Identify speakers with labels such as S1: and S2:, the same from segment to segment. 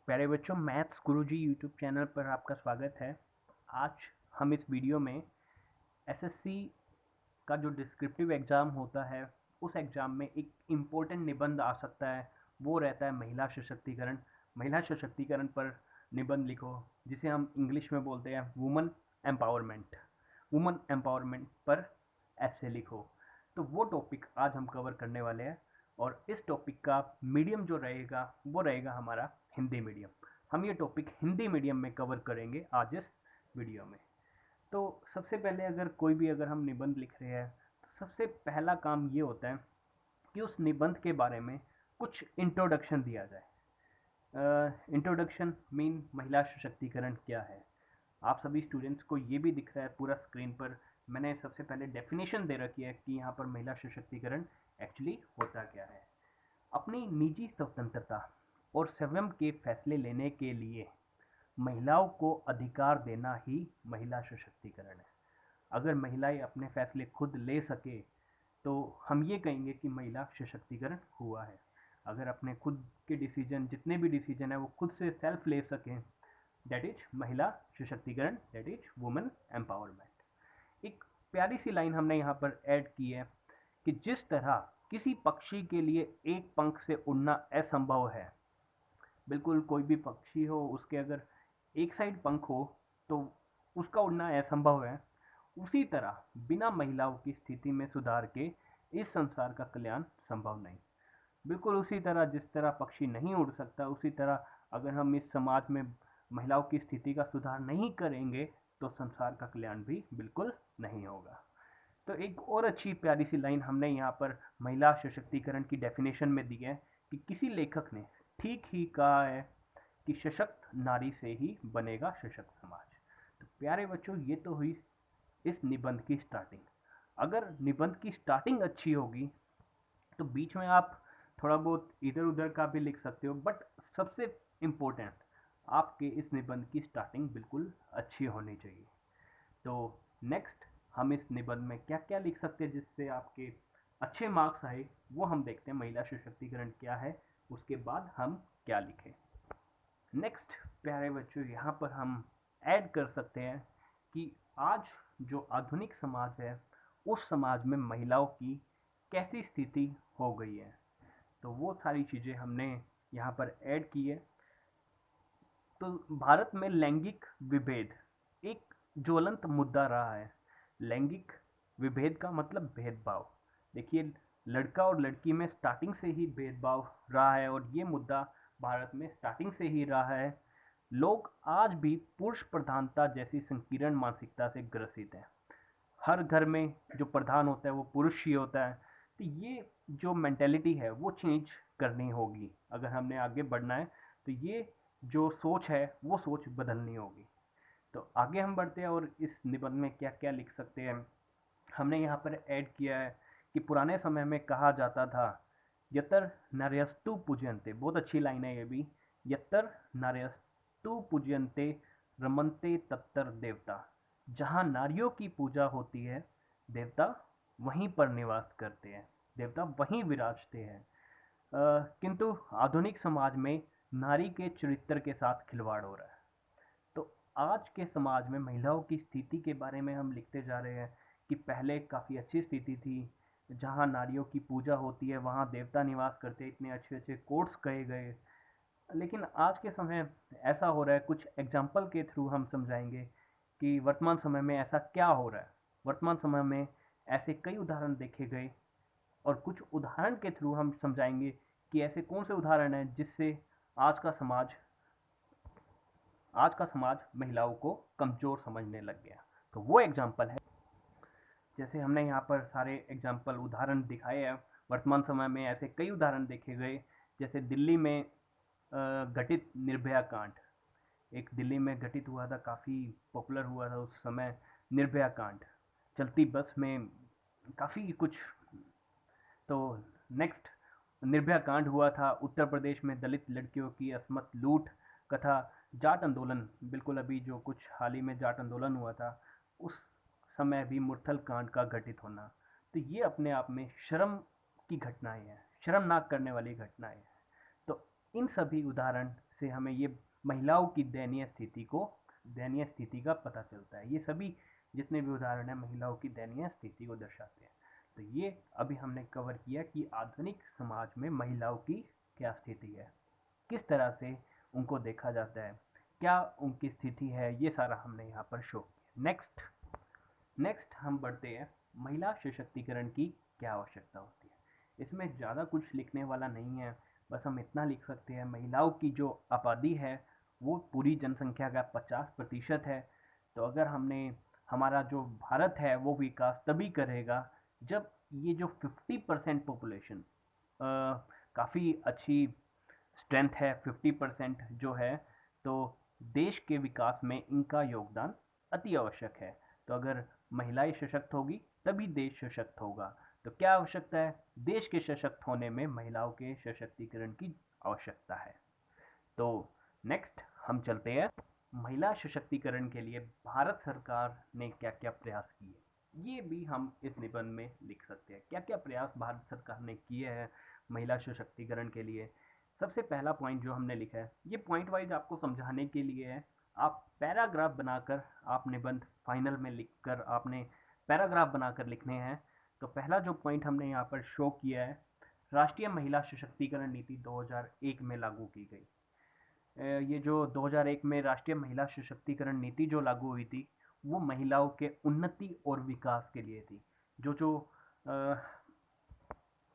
S1: प्यारे बच्चों, मैथ्स गुरुजी YouTube channel पर आपका स्वागत है। आज हम इस वीडियो में एसएससी का जो डिस्क्रिप्टिव एग्ज़ाम होता है, उस एग्ज़ाम में एक इम्पोर्टेंट निबंध आ सकता है। वो रहता है महिला सशक्तिकरण। महिला सशक्तिकरण पर निबंध लिखो, जिसे हम इंग्लिश में बोलते हैं वुमन एम्पावरमेंट। वुमन एम्पावरमेंट पर ऐसे लिखो। तो वो टॉपिक आज हम कवर करने वाले हैं, और इस टॉपिक का मीडियम जो रहेगा वो रहेगा हमारा हिंदी मीडियम। हम ये टॉपिक हिंदी मीडियम में कवर करेंगे आज इस वीडियो में। तो सबसे पहले अगर हम निबंध लिख रहे हैं, तो सबसे पहला काम ये होता है कि उस निबंध के बारे में कुछ इंट्रोडक्शन दिया जाए। इंट्रोडक्शन मीन महिला सशक्तिकरण क्या है। आप सभी स्टूडेंट्स को ये भी दिख रहा है पूरा स्क्रीन पर। मैंने सबसे पहले डेफिनेशन दे रखी है कि यहाँ पर महिला सशक्तिकरण एक्चुअली होता क्या है। अपनी निजी स्वतंत्रता और स्वयं के फैसले लेने के लिए महिलाओं को अधिकार देना ही महिला सशक्तिकरण है। अगर महिलाएं अपने फैसले खुद ले सके तो हम ये कहेंगे कि महिला सशक्तिकरण हुआ है। अगर अपने खुद के डिसीजन, जितने भी डिसीजन है वो खुद से सेल्फ ले सकें, दैट इज महिला सशक्तिकरण, दैट इज वुमेन एम्पावरमेंट। एक प्यारी सी लाइन हमने यहाँ पर ऐड की है कि जिस तरह किसी पक्षी के लिए एक पंख से उड़ना असंभव है, बिल्कुल कोई भी पक्षी हो, उसके अगर एक साइड पंख हो तो उसका उड़ना असंभव है, उसी तरह बिना महिलाओं की स्थिति में सुधार के इस संसार का कल्याण संभव नहीं। बिल्कुल उसी तरह जिस तरह पक्षी नहीं उड़ सकता, उसी तरह अगर हम इस समाज में महिलाओं की स्थिति का सुधार नहीं करेंगे तो संसार का कल्याण भी बिल्कुल नहीं होगा। तो एक और अच्छी प्यारी सी लाइन हमने यहाँ पर महिला सशक्तिकरण की डेफिनेशन में दी है कि किसी लेखक ने ठीक ही कहा है कि सशक्त नारी से ही बनेगा सशक्त समाज। तो प्यारे बच्चों, ये तो हुई इस निबंध की स्टार्टिंग। अगर निबंध की स्टार्टिंग अच्छी होगी तो बीच में आप थोड़ा बहुत इधर उधर का भी लिख सकते हो, बट सबसे इम्पोर्टेंट आपके इस निबंध की स्टार्टिंग बिल्कुल अच्छी होनी चाहिए। तो नेक्स्ट हम इस निबंध में क्या क्या लिख सकते हैं जिससे आपके अच्छे मार्क्स आए, वो हम देखते हैं। महिला सशक्तिकरण क्या है, उसके बाद हम क्या लिखें। नेक्स्ट प्यारे बच्चों, यहाँ पर हम ऐड कर सकते हैं कि आज जो आधुनिक समाज है, उस समाज में महिलाओं की कैसी स्थिति हो गई है। तो वो सारी चीज़ें हमने यहाँ पर ऐड की है। तो भारत में लैंगिक विभेद एक ज्वलंत मुद्दा रहा है। लैंगिक विभेद का मतलब भेदभाव। देखिए, लड़का और लड़की में स्टार्टिंग से ही भेदभाव रहा है, और ये मुद्दा भारत में स्टार्टिंग से ही रहा है। लोग आज भी पुरुष प्रधानता जैसी संकीर्ण मानसिकता से ग्रसित हैं। हर घर में जो प्रधान होता है वो पुरुष ही होता है। तो ये जो मेंटेलिटी है वो चेंज करनी होगी। अगर हमने आगे बढ़ना है तो ये जो सोच है वो सोच बदलनी होगी। तो आगे हम बढ़ते हैं, और इस निबंध में क्या क्या लिख सकते हैं हमने यहाँ पर ऐड किया है कि पुराने समय में कहा जाता था यतर नार्यस्तु पूज्यन्ते। बहुत अच्छी लाइन है ये भी। यतर नार्यस्तु पूज्यन्ते रमन्ते तत्तर देवता। जहाँ नारियों की पूजा होती है, देवता वहीं पर निवास करते हैं, देवता वहीं विराजते हैं। किंतु आधुनिक समाज में नारी के चरित्र के साथ खिलवाड़ हो रहा है। तो आज के समाज में महिलाओं की स्थिति के बारे में हम लिखते जा रहे हैं कि पहले काफ़ी अच्छी स्थिति थी, जहाँ नारियों की पूजा होती है वहाँ देवता निवास करते, इतने अच्छे अच्छे कोट्स कहे गए। लेकिन आज के समय ऐसा हो रहा है, कुछ एग्जाम्पल के थ्रू हम समझाएंगे कि वर्तमान समय में ऐसा क्या हो रहा है। वर्तमान समय में ऐसे कई उदाहरण देखे गए, और कुछ उदाहरण के थ्रू हम समझाएंगे कि ऐसे कौन से उदाहरण हैं जिससे आज का समाज महिलाओं को कमज़ोर समझने लग गया। तो वो एग्जाम्पल है, जैसे हमने यहाँ पर सारे एग्जाम्पल उदाहरण दिखाए हैं। वर्तमान समय में ऐसे कई उदाहरण देखे गए, जैसे दिल्ली में घटित निर्भया कांड। एक दिल्ली में घटित हुआ था, काफ़ी पॉपुलर हुआ था उस समय निर्भया कांड। चलती बस में काफ़ी कुछ। तो नेक्स्ट निर्भया कांड हुआ था उत्तर प्रदेश में, दलित लड़कियों की असमत लूट कथा। जाट आंदोलन, बिल्कुल अभी जो कुछ हाल ही में जाट आंदोलन हुआ था, उस समय भी मुरथल कांड का घटित होना। तो ये अपने आप में शर्म की घटनाएं हैं, शर्मनाक करने वाली घटनाएं हैं। तो इन सभी उदाहरण से हमें ये महिलाओं की दयनीय स्थिति का पता चलता है। ये सभी जितने भी उदाहरण हैं महिलाओं की दयनीय स्थिति को दर्शाते हैं। तो ये अभी हमने कवर किया कि आधुनिक समाज में महिलाओं की क्या स्थिति है, किस तरह से उनको देखा जाता है, क्या उनकी स्थिति है, ये सारा हमने यहाँ पर शो किया। नेक्स्ट हम बढ़ते हैं, महिला सशक्तिकरण की क्या आवश्यकता होती है। इसमें ज़्यादा कुछ लिखने वाला नहीं है, बस हम इतना लिख सकते हैं, महिलाओं की जो आबादी है वो पूरी जनसंख्या का 50% है। तो अगर हमारा जो भारत है वो विकास तभी करेगा जब ये जो 50% पॉपुलेशन, काफ़ी अच्छी स्ट्रेंथ है 50% जो है, तो देश के विकास में इनका योगदान अति आवश्यक है। तो अगर महिलाएं सशक्त होगी तभी देश सशक्त होगा। तो क्या आवश्यकता है? देश के सशक्त होने में महिलाओं के सशक्तिकरण की आवश्यकता है। तो नेक्स्ट हम चलते हैं, महिला सशक्तिकरण के लिए भारत सरकार ने क्या क्या प्रयास किए, ये भी हम इस निबंध में लिख सकते हैं। क्या क्या प्रयास भारत सरकार ने किए हैं महिला सशक्तिकरण के लिए। सबसे पहला पॉइंट जो हमने लिखा है, ये पॉइंट वाइज आपको समझाने के लिए है। आप पैराग्राफ बनाकर, आप निबंध फाइनल में लिखकर आपने पैराग्राफ बनाकर लिखने हैं। तो पहला जो पॉइंट हमने यहाँ पर शो किया है, राष्ट्रीय महिला सशक्तिकरण नीति 2001 में लागू की गई। ये जो 2001 में राष्ट्रीय महिला सशक्तिकरण नीति जो लागू हुई थी, वो महिलाओं के उन्नति और विकास के लिए थी। जो जो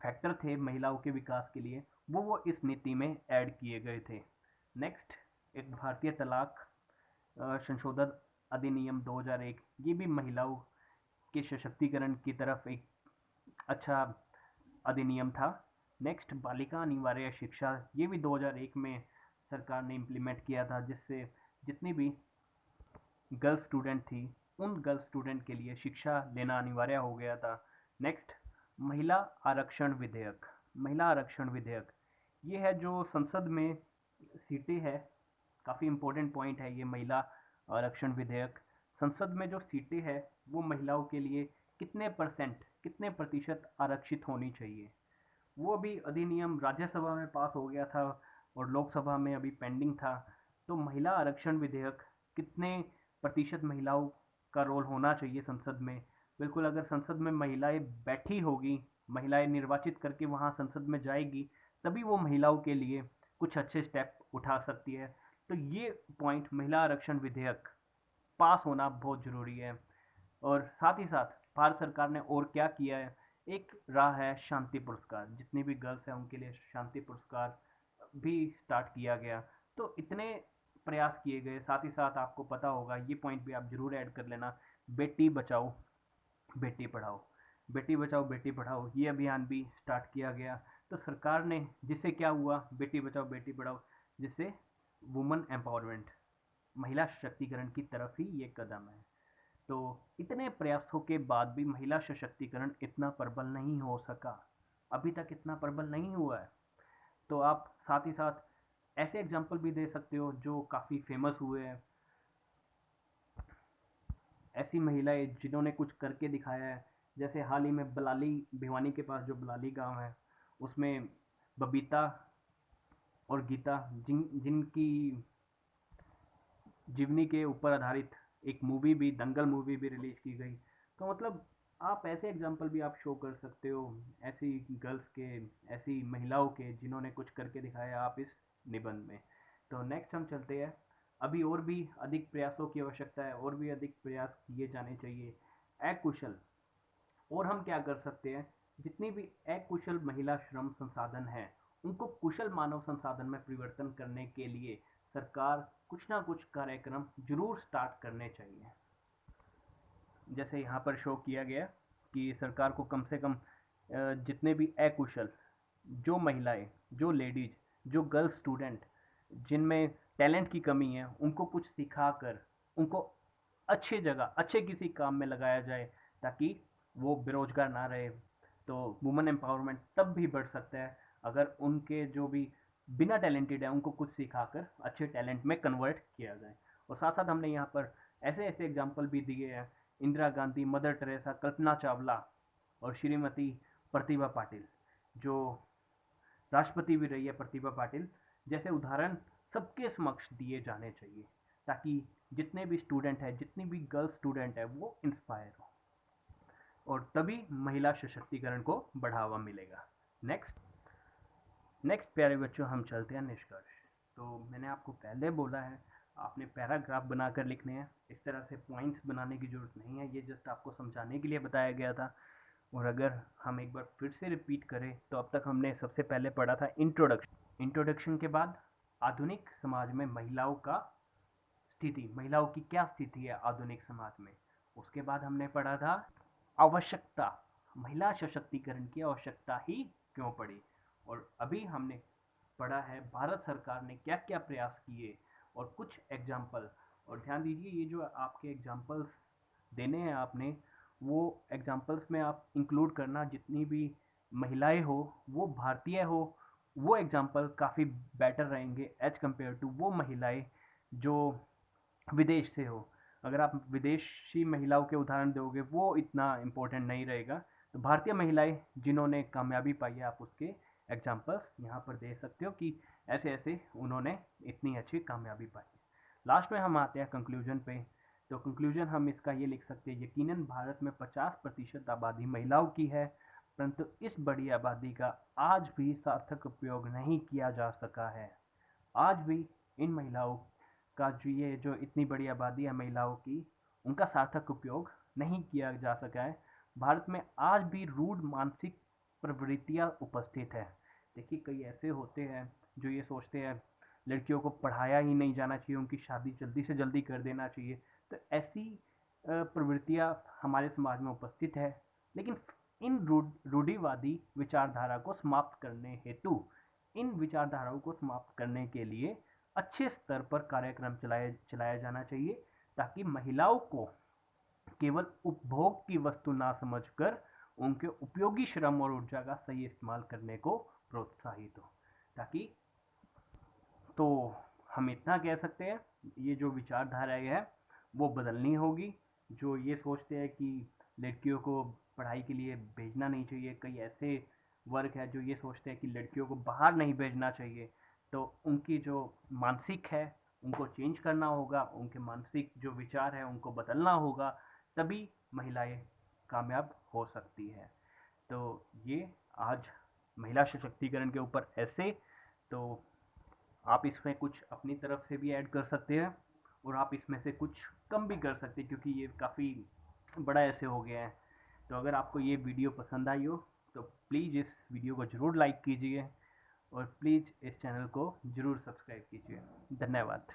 S1: फैक्टर थे महिलाओं के विकास के लिए, वो इस नीति में ऐड किए गए थे। नेक्स्ट, एक भारतीय तलाक संशोधन अधिनियम 2001, ये भी महिलाओं के सशक्तिकरण की तरफ एक अच्छा अधिनियम था। नेक्स्ट, बालिका अनिवार्य शिक्षा, ये भी 2001 में सरकार ने इम्प्लीमेंट किया था, जिससे जितनी भी गर्ल्स स्टूडेंट थी उन गर्ल्स स्टूडेंट के लिए शिक्षा लेना अनिवार्य हो गया था। नेक्स्ट, महिला आरक्षण विधेयक। महिला आरक्षण विधेयक ये है जो संसद में सीटें है, काफ़ी इम्पोर्टेंट पॉइंट है ये महिला आरक्षण विधेयक। संसद में जो सीटें है वो महिलाओं के लिए कितने प्रतिशत आरक्षित होनी चाहिए, वो भी अधिनियम राज्यसभा में पास हो गया था और लोकसभा में अभी पेंडिंग था। तो महिला आरक्षण विधेयक, कितने प्रतिशत महिलाओं का रोल होना चाहिए संसद में। बिल्कुल, अगर संसद में महिलाएं बैठी होगी, महिलाएं निर्वाचित करके वहाँ संसद में जाएगी, तभी वो महिलाओं के लिए कुछ अच्छे स्टेप उठा सकती है। तो ये पॉइंट, महिला आरक्षण विधेयक पास होना बहुत ज़रूरी है। और साथ ही साथ भारत सरकार ने और क्या किया है, एक राह है शांति पुरस्कार। जितनी भी गर्ल्स हैं उनके लिए शांति पुरस्कार भी स्टार्ट किया गया। तो इतने प्रयास किए गए। साथ ही साथ आपको पता होगा, ये पॉइंट भी आप जरूर ऐड कर लेना, बेटी बचाओ बेटी पढ़ाओ। बेटी बचाओ बेटी पढ़ाओ ये अभियान भी स्टार्ट किया गया। तो सरकार ने, जिससे क्या हुआ, बेटी बचाओ बेटी पढ़ाओ, जिससे वुमेन एम्पावरमेंट, महिला सशक्तिकरण की तरफ ही ये कदम है। तो इतने प्रयासों के बाद भी महिला सशक्तिकरण इतना प्रबल नहीं हो सका, अभी तक इतना प्रबल नहीं हुआ है। तो आप साथ ही साथ ऐसे एग्जाम्पल भी दे सकते हो जो काफ़ी फेमस हुए हैं, ऐसी महिलाएं जिन्होंने कुछ करके दिखाया है। जैसे हाल ही में बलाली, भिवानी के पास जो बलाली गांव है, उसमें बबीता और गीता जिनकी जीवनी के ऊपर आधारित एक मूवी भी, दंगल मूवी भी रिलीज की गई। तो मतलब आप ऐसे एग्जाम्पल भी आप शो कर सकते हो, ऐसी गर्ल्स के, ऐसी महिलाओं के जिन्होंने कुछ करके दिखाया आप इस निबंध में। तो नेक्स्ट हम चलते हैं, अभी और भी अधिक प्रयासों की आवश्यकता है, और भी अधिक प्रयास किए जाने चाहिए। अकुशल, और हम क्या कर सकते हैं, जितनी भी अकुशल महिला श्रम संसाधन है उनको कुशल मानव संसाधन में परिवर्तन करने के लिए सरकार कुछ ना कुछ कार्यक्रम जरूर स्टार्ट करने चाहिए। जैसे यहाँ पर शो किया गया कि सरकार को कम से कम जितने भी अकुशल, जो महिलाएं, जो लेडीज, जो गर्ल्स स्टूडेंट जिनमें टैलेंट की कमी है, उनको कुछ सिखाकर उनको अच्छे जगह, अच्छे किसी काम में लगाया जाए, ताकि वो बेरोजगार ना रहे। तो वुमेन एम्पावरमेंट तब भी बढ़ सकता है अगर उनके जो भी बिना टैलेंटेड है उनको कुछ सिखाकर अच्छे टैलेंट में कन्वर्ट किया जाए। और साथ साथ हमने यहाँ पर ऐसे ऐसे एग्जाम्पल भी दिए हैं, इंदिरा गांधी, मदर टेरेसा, कल्पना चावला और श्रीमती प्रतिभा पाटिल, जो राष्ट्रपति भी रही है प्रतिभा पाटिल, जैसे उदाहरण सबके समक्ष दिए जाने चाहिए, ताकि जितने भी स्टूडेंट हैं, जितनी भी गर्ल स्टूडेंट है, वो इंस्पायर हो, और तभी महिला सशक्तिकरण को बढ़ावा मिलेगा। नेक्स्ट प्यारे बच्चों, हम चलते हैं निष्कर्ष। तो मैंने आपको पहले बोला है, आपने पैराग्राफ बनाकर लिखने हैं। इस तरह से पॉइंट्स बनाने की ज़रूरत नहीं है, ये जस्ट आपको समझाने के लिए बताया गया था। और अगर हम एक बार फिर से रिपीट करें, तो अब तक हमने सबसे पहले पढ़ा था इंट्रोडक्शन के बाद आधुनिक समाज में महिलाओं का स्थिति, महिलाओं की क्या स्थिति है आधुनिक समाज में। उसके बाद हमने पढ़ा था आवश्यकता, महिला सशक्तिकरण की आवश्यकता ही क्यों पड़ी। और अभी हमने पढ़ा है भारत सरकार ने क्या क्या प्रयास किए और कुछ एग्जाम्पल। और ध्यान दीजिए, ये जो आपके एग्जाम्पल्स देने हैं आपने, वो एग्जाम्पल्स में आप इंक्लूड करना जितनी भी महिलाएं हो, वो भारतीय हो, वो एग्जाम्पल काफ़ी बेटर रहेंगे एज कम्पेयर टू वो महिलाएं जो विदेश से हो। अगर आप विदेशी महिलाओं के उदाहरण दोगे, वो इतना इम्पोर्टेंट नहीं रहेगा। तो भारतीय महिलाएं जिन्होंने कामयाबी पाई है, आप उसके एग्जाम्पल्स यहाँ पर दे सकते हो कि ऐसे ऐसे उन्होंने इतनी अच्छी कामयाबी पाई। लास्ट में हम आते हैं कंक्लूजन पे। तो कंक्लूजन हम इसका ये लिख सकते हैं, यकीनन भारत में 50% आबादी महिलाओं की है, परंतु इस बड़ी आबादी का आज भी सार्थक उपयोग नहीं किया जा सका है। आज भी इन महिलाओं का जो इतनी बड़ी आबादी है महिलाओं की, उनका सार्थक उपयोग नहीं किया जा सका है। भारत में आज भी रूढ़ मानसिक प्रवृत्तियां उपस्थित है। देखिए, कई ऐसे होते हैं जो ये सोचते हैं लड़कियों को पढ़ाया ही नहीं जाना चाहिए, उनकी शादी जल्दी से जल्दी कर देना चाहिए। तो ऐसी प्रवृत्तियां हमारे समाज में उपस्थित है। लेकिन इन रूढ़िवादी विचारधारा को समाप्त करने हेतु, इन विचारधाराओं को समाप्त करने के लिए अच्छे स्तर पर कार्यक्रम चलाया जाना चाहिए, ताकि महिलाओं को केवल उपभोग की वस्तु ना समझकर उनके उपयोगी श्रम और ऊर्जा का सही इस्तेमाल करने को प्रोत्साहित हो। ताकि तो हम इतना कह सकते हैं, ये जो विचारधारा है वो बदलनी होगी। जो ये सोचते हैं कि लड़कियों को पढ़ाई के लिए भेजना नहीं चाहिए, कई ऐसे वर्ग है जो ये सोचते हैं कि लड़कियों को बाहर नहीं भेजना चाहिए, तो उनकी जो मानसिक है उनको चेंज करना होगा, उनके मानसिक जो विचार है उनको बदलना होगा, तभी महिलाएं कामयाब हो सकती है। तो ये आज महिला सशक्तिकरण के ऊपर ऐसे, तो आप इसमें कुछ अपनी तरफ से भी ऐड कर सकते हैं, और आप इसमें से कुछ कम भी कर सकते हैं, क्योंकि ये काफ़ी बड़ा ऐसे हो गया है। तो अगर आपको ये वीडियो पसंद आई हो, तो प्लीज़ इस वीडियो को ज़रूर लाइक कीजिए, और प्लीज़ इस चैनल को ज़रूर सब्सक्राइब कीजिए। धन्यवाद।